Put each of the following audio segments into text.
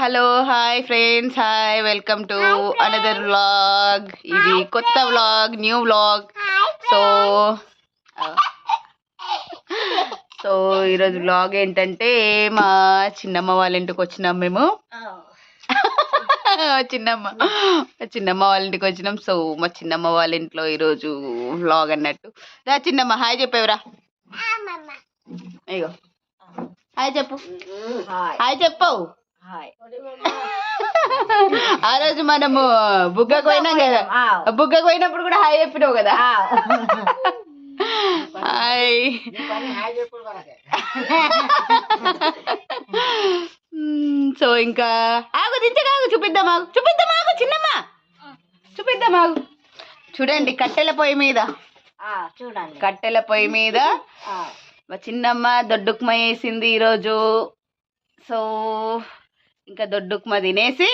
Hello hi friends, hi welcome to another vlog. ఇది కొత్త vlog, new vlog. So ఈరోజు vlog ఏంటంటే మా చిన్నమ్మ వాళ్ళ ఇంటికి వచ్చినాం మేము. చిన్నమ్మ వాళ్ళ ఇంటికి వచ్చినాం. సో మా చిన్నమ్మ వాళ్ళ ఇంట్లో ఈరోజు వ్లాగ్ అన్నట్టు. చిన్నమ్మ హాయ్ చెప్పేవరా? అయ్యో హాయ్ చెప్పు, హాయ్ చెప్పవు. ఆ రోజు మనము బుగ్గకు పోయినాం కదా, బుగ్గకు పోయినప్పుడు కూడా హాయ్ చెప్పినావు కదా. హాయ్. సో ఇంకా ఆగు దించగాగు, చూపిద్దాం చిన్నమ్మ చూపిద్దాం. చూడండి కట్టెల పొయ్యి మీద, చూడండి కట్టెల పొయ్యి మీద మా చిన్నమ్మ దొడ్డుకుమ వేసింది ఈరోజు. సో ఇంకా దొడ్డుకుమ తినేసి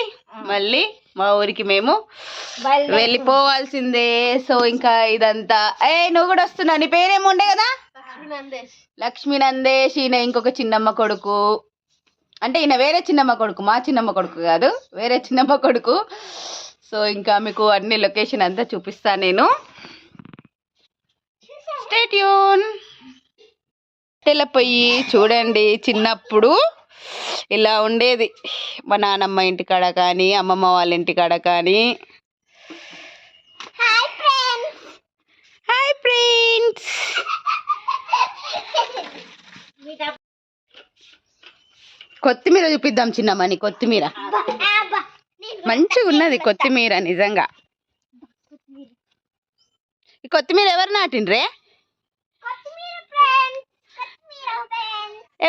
మళ్ళీ మా ఊరికి మేము వెళ్ళిపోవాల్సిందే. సో ఇంకా ఇదంతా నువ్వు కూడా వస్తున్నావు. నీ పేరేమో ఉండే కదా, లక్ష్మీ నందేష్. ఈయన ఇంకొక చిన్నమ్మ కొడుకు, అంటే ఈయన వేరే చిన్నమ్మ కొడుకు, మా చిన్నమ్మ కొడుకు కాదు, వేరే చిన్నమ్మ కొడుకు. సో ఇంకా మీకు అన్ని లొకేషన్ అంతా చూపిస్తాను నేను. Stay tune. కట్టెల పొయ్యి చూడండి, చిన్నప్పుడు ఇలా ఉండేది మా నానమ్మ ఇంటికాడ కానీ అమ్మమ్మ వాళ్ళ ఇంటికాడ కానీ. Hi friends. కొత్తిమీర చూపిద్దాం చిన్నమ్మని. కొత్తిమీర మంచిగా ఉన్నది, కొత్తిమీర నిజంగా. ఈ కొత్తిమీర ఎవరు నాటిండ్రే?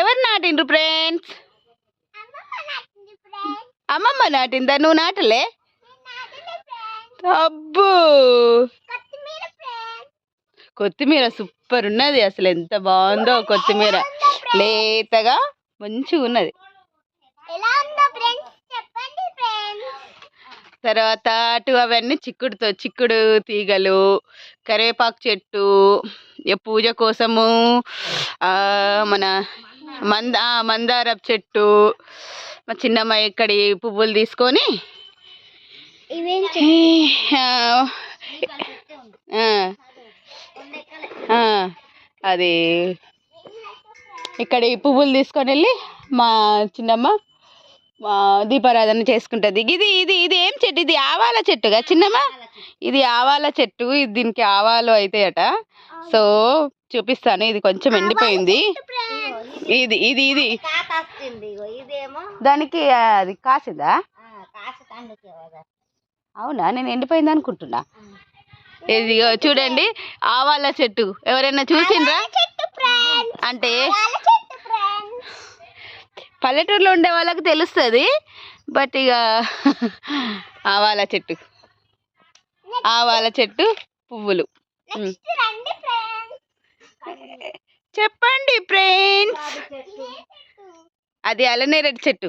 ఎవరు నాటిండ్రు ఫ్రెండ్స్? అమ్మమ్మ నాటిందా, నువ్వు నాటలే? అబ్బో కొత్తిమీర సూపర్ ఉన్నది అసలు, ఎంత బాగుందో కొత్తిమీర, లేతగా మంచిగా ఉన్నది. తర్వాత అటు అవన్నీ చిక్కుడు తీగలు, కరివేపాకు చెట్టు, పూజ కోసము మన మందారపు చెట్టు. మా చిన్నమ్మ ఇక్కడి పువ్వులు తీసుకొని అది ఇక్కడ ఈ పువ్వులు తీసుకొని వెళ్ళి మా చిన్నమ్మ దీపారాధన చేసుకుంటుంది. ఇది ఏం చెట్టు? ఇది ఆవాల చెట్టుగా చిన్నమ్మ? ఇది ఆవాల చెట్టు. ఇది దీనికి ఆవాలు అవుతాయట. సో చూపిస్తాను. ఇది కొంచెం ఎండిపోయింది. ఇది దానికి అది కాసిందా? అవునా, నేను ఎండిపోయింది అనుకుంటున్నా. ఇది చూడండి ఆవాల చెట్టు. ఎవరైనా చూసిండ్రా? అంటే పల్లెటూరులో ఉండే వాళ్ళకి తెలుస్తుంది, బట్ ఇక ఆవాల చెట్టు పువ్వులు. చెప్పండి ఫ్రెండ్స్. అది అలనేరేడు చెట్టు,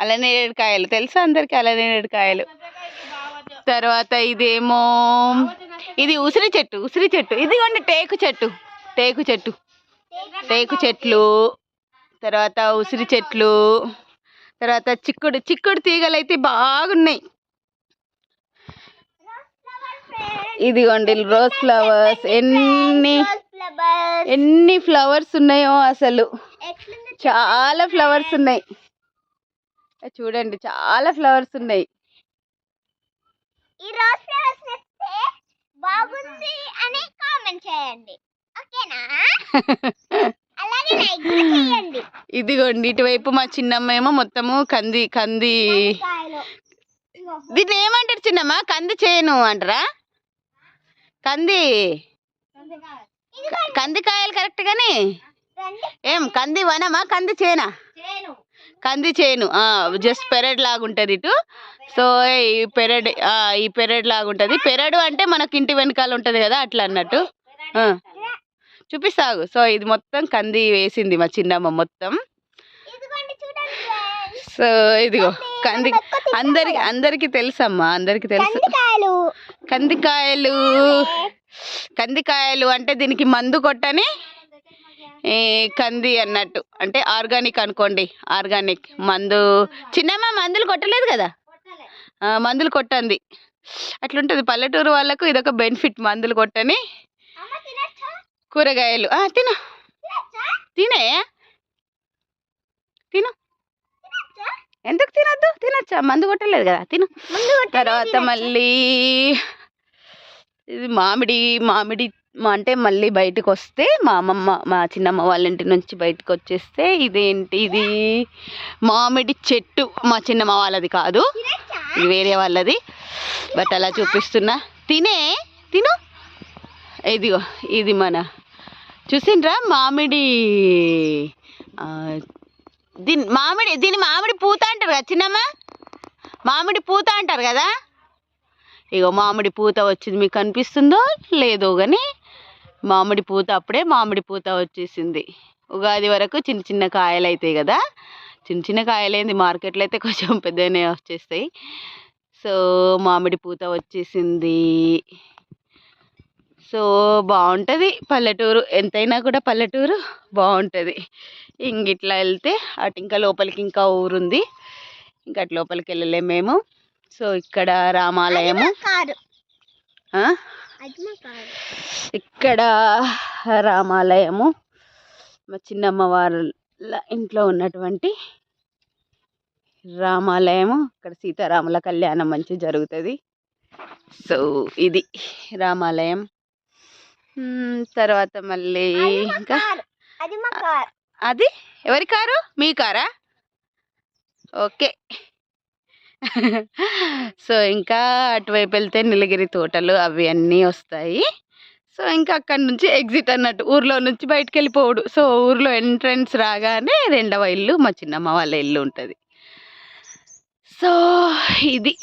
అలనేరేడు కాయలు తెలుసా అందరికి? అలనేరేడు కాయలు. తర్వాత ఇదేమో ఇది ఉసిరి చెట్టు. ఇదిగోండి టేకు చెట్లు. తర్వాత ఉసిరి చెట్లు. తర్వాత చిక్కుడు తీగలు అయితే బాగున్నాయి. ఇదిగోండి రోజ్ ఫ్లవర్స్. ఎన్ని ఫ్లవర్స్ ఉన్నాయో అసలు, చాలా ఫ్లవర్స్ ఉన్నాయి. చూడండి చాలా ఫ్లవర్స్ ఉన్నాయి. ఇదిగోండి ఇటువైపు మా చిన్నమ్మ ఏమో మొత్తము కంది. దీన్ని ఏమంటారు చిన్నమ్మ? కంది చేను అంటారా? కందికాయలు కరెక్ట్ గాని ఏం కంది వనమా, కంది చేనా? కంది చేను. జస్ట్ పెరడ్ లాగా ఉంటుంది ఇటు. సో ఈ పెరడ్ లాగా ఉంటుంది. పెరడు అంటే మనకి ఇంటి వెనకాల ఉంటుంది కదా, అట్లా అన్నట్టు. చూపిస్తాగు. సో ఇది మొత్తం కంది వేసింది మా చిన్నమ్మ మొత్తం. సో ఇదిగో అందరికి తెలుసమ్మా, అందరికి తెలుసు. కందికాయలు అంటే దీనికి మందు కొట్టని కంది అన్నట్టు, అంటే ఆర్గానిక్ అనుకోండి. ఆర్గానిక్ మందు చిన్నమ్మ మందులు కొట్టలేదు కదా, మందులు కొట్టండి. అట్లుంటుంది పల్లెటూరు వాళ్ళకు ఇదొక బెనిఫిట్, మందులు కొట్టని కూరగాయలు. తిను తినే తిను, ఎందుకు తినద్దు, తినచ్చా, మందు కొట్టలేదు కదా, తిను. తర్వాత మళ్ళీ ఇది మామిడి అంటే మళ్ళీ బయటకు వస్తే మా అమ్మమ్మ మా చిన్నమ్మ వాళ్ళ ఇంటి నుంచి బయటకు వచ్చేస్తే ఇదేంటి, ఇది మామిడి చెట్టు. మా చిన్నమ్మ వాళ్ళది కాదు, ఇది వేరే వాళ్ళది, బట్ అలా చూపిస్తున్నా. తిను. ఇదిగో ఇది మన చూసిండ్రా మామిడి, దీని మామిడి పూత అంటారు కదా చిన్నమ్మ, మామిడి పూత అంటారు కదా. ఇగో మామిడి పూత వచ్చింది, మీకు కనిపిస్తుందో లేదో కానీ మామిడి పూత, అప్పుడే మామిడి పూత వచ్చేసింది. ఉగాది వరకు చిన్న చిన్న కాయలు అవుతాయి కదా, చిన్న కాయలైంది, మార్కెట్లో అయితే కొంచెం పెద్దగానే వచ్చేస్తాయి. సో మామిడి పూత వచ్చేసింది. సో బాగుంటుంది పల్లెటూరు, ఎంతైనా కూడా పల్లెటూరు బాగుంటుంది. ఇట్లా వెళ్తే అటు ఇంకా లోపలికి ఇంకా ఊరుంది, ఇంకా అటు లోపలికి వెళ్ళలేము మేము. సో ఇక్కడ రామాలయము, ఇక్కడ రామాలయము, మా చిన్నమ్మ వాళ్ళ ఇంట్లో ఉన్నటువంటి రామాలయము. ఇక్కడ సీతారాముల కళ్యాణం మంచిగా జరుగుతుంది. సో ఇది రామాలయం. తర్వాత మళ్ళీ ఇంకా అది ఎవరి కారు, మీ కారా? ఓకే. సో ఇంకా అటువైపు వెళ్తే నీలగిరి తోటలు అవి అన్నీ వస్తాయి. సో ఇంకా అక్కడి నుంచి ఎగ్జిట్ అన్నట్టు, ఊర్లో నుంచి బయటకు వెళ్ళిపోవడు. సో ఊర్లో ఎంట్రన్స్ రాగానే రెండవ ఇల్లు మా చిన్నమ్మ వాళ్ళ ఇల్లు ఉంటుంది. సో ఇది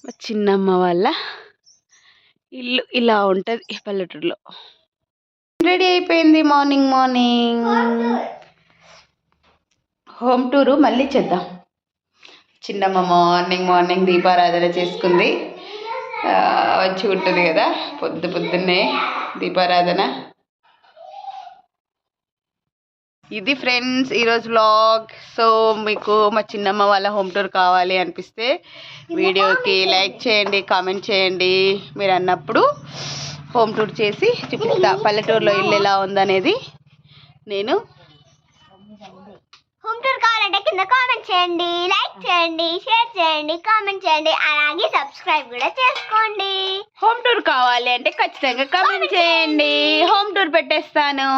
మా చిన్నమ్మ వాళ్ళ ఇల్లు, ఇలా ఉంటుంది పల్లెటూరులో. రెడీ అయిపోయింది, మార్నింగ్ హోమ్ టూరు మళ్ళీ చేద్దాం. చిన్నమ్మ మార్నింగ్ దీపారాధన చేసుకుంది, వచ్చి ఉంటుంది కదా పొద్దున్నే దీపారాధన. ఇది ఫ్రెండ్స్ ఈరోజు వ్లాగ్. సో మీకు మా చిన్నమ్మ వాళ్ళ హోమ్ టూర్ కావాలి అనిపిస్తే వీడియోకి లైక్ చేయండి, కామెంట్ చేయండి. మీరు అన్నప్పుడు హోమ్ టూర్ చేసి చూపిస్తా, పల్లెటూరులో ఇల్లు ఎలా ఉందనేది. నేను హోమ్ టూర్ కావాలంటే కింద కామెంట్ చేయండి, లైక్ చేయండి, షేర్ చేయండి, కామెంట్ చేయండి, అలాగే సబ్స్క్రైబ్ కూడా చేసుకోండి. హోమ్ టూర్ కావాలి అంటే ఖచ్చితంగా కామెంట్ చేయండి, హోమ్ టూర్ పెట్టేస్తాను.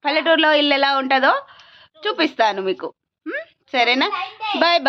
పల్లెటూరులో ఇల్లు ఎలా ఉంటుందో చూపిస్తాను మీకు. సరేనా? బాయ్.